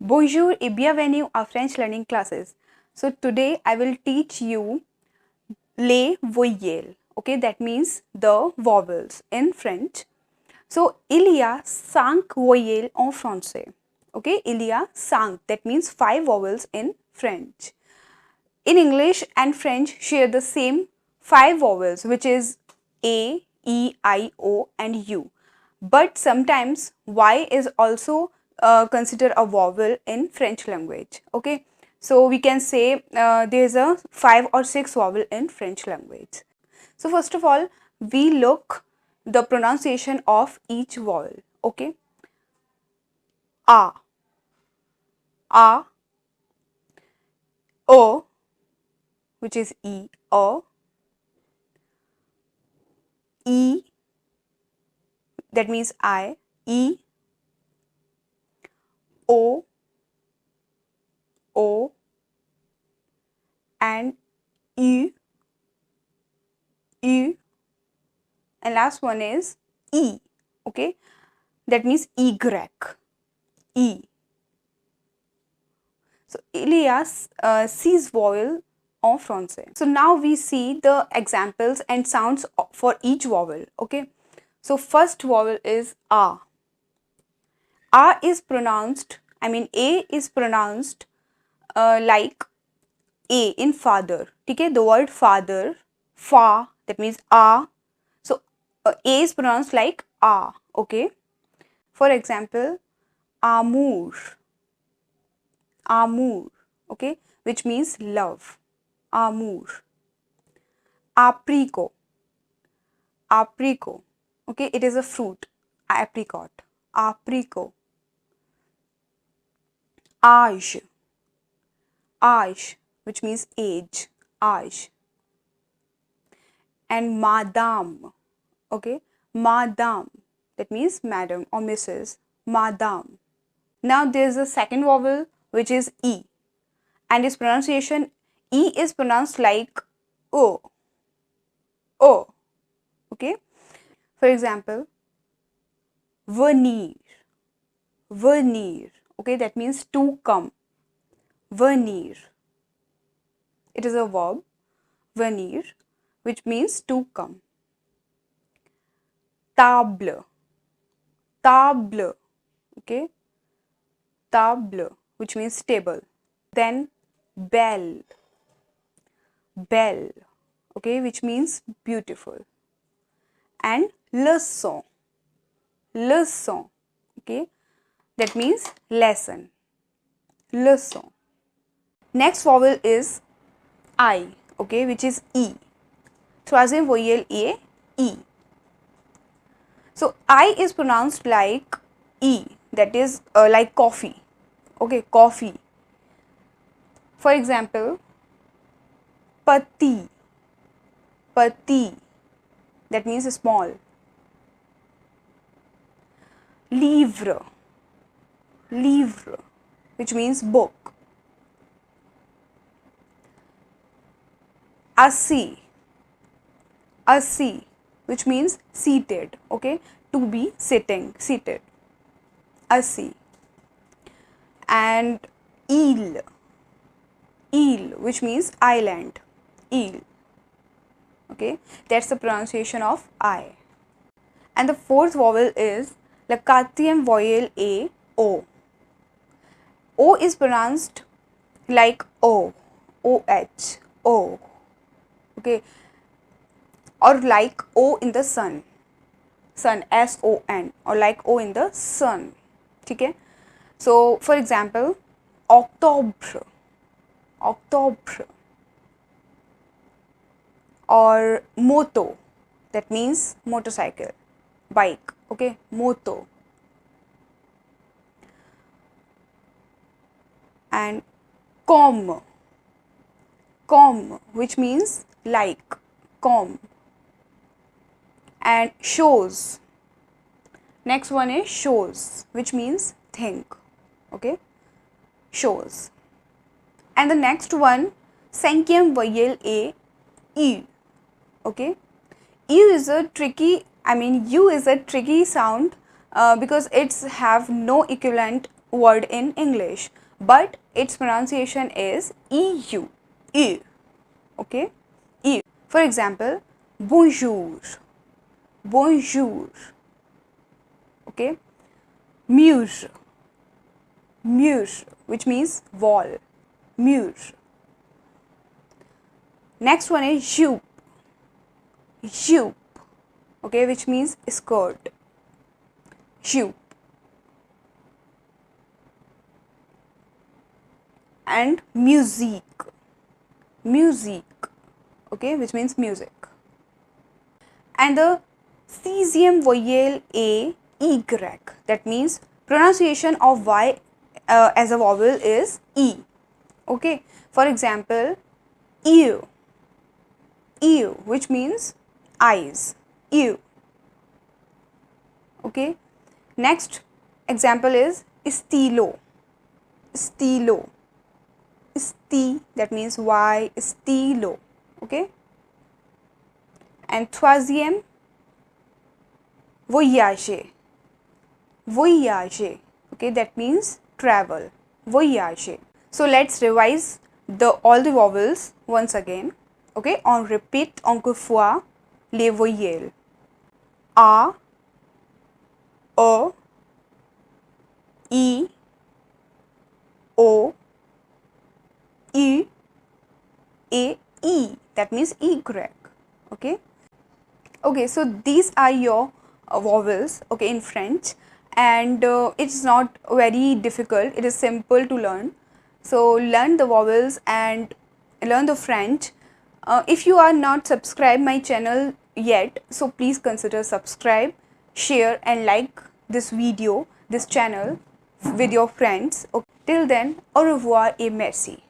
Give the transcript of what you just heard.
Bonjour et bienvenue à French learning classes. So today I will teach you les voyelles. Okay, that means the vowels in French. So il y a 5 voyelles en français. Okay, il y a 5, that means 5 vowels in French. In English and French share the same 5 vowels, which is A, E, I, O and U. But sometimes Y is also considered a vowel in French language. Okay, so we can say there is a 5 or 6 vowel in French language. So first of all, we look the pronunciation of each vowel. Okay, A, A, O, which is E, O, E, that means I, E, O, O, and U, U, and last one is E. Okay, that means Y, E. So il y a 6 vowels en français. So now we see the examples and sounds for each vowel. Okay, so first vowel is A. A is pronounced, A is pronounced like A in father. Okay, the word father, fa, that means A. So A is pronounced like A. Okay, for example, Amour, Amour, okay, which means love, Amour. Apricot, apricot, okay, it is a fruit, apricot, apricot. Âge, âge, which means age, âge. And madame, okay, madame, that means madam or Mrs. Madame. Now there is a second vowel which is E, and its pronunciation, E is pronounced like O, O, okay. For example, venir, venir, okay, that means to come, venir. It is a verb, venir, which means to come. Table, table, okay, table, which means table. Then belle, belle, okay, which means beautiful. And leçon, leçon, okay, that means lesson, leçon. Next vowel is I, okay, which is E. Troisième voyelle est E. So I is pronounced like E, that is like coffee, okay, coffee. For example, Petit, Petit, that means small. Livre, livre, which means book. Assis, assis, which means seated, okay, to be sitting, seated, assis. And île, île, which means island, île, okay, that's the pronunciation of I. And the fourth vowel is la quatrième voyelle est O. O is pronounced like O, O-H, O, okay, or like O in the sun, sun, S-O-N, or like O in the sun, okay. So for example, octobre, octobre, or moto, that means motorcycle, bike, okay, moto. And comme, comme, which means like, comme. And chose, next one is chose, which means think, okay, chose. And the next one, cinquième voyelle est U, okay. U is a tricky, U is a tricky sound because it's have no equivalent word in English, but its pronunciation is EU. EU. Okay? EU. For example, bonjour. Bonjour. Okay? Mur. Mur, which means wall. Mur. Next one is jupe. Jupe. Okay, which means skirt. Jupe. And musique. Musique. Okay, which means music. And the cesium voyelle A, Y. That means pronunciation of Y as a vowel is E. Okay, for example, ear. Ear, which means eyes. Ear. Okay, next example is stilo. Stilo. Sti, that means Y, stilo. Okay, and troisième, voyage. Voyage. Okay, that means travel. Voyage. So let's revise all the vowels once again. Okay, on repeat encore fois les voyelles. A, E, I, O, U, A, E. That means Y. Okay. Okay, so these are your vowels, okay, in French, and it's not very difficult. It is simple to learn. So learn the vowels and learn the French. If you are not subscribed my channel yet, so please consider subscribe, share and like this video, this channel with your friends. Okay. Till then, au revoir et merci.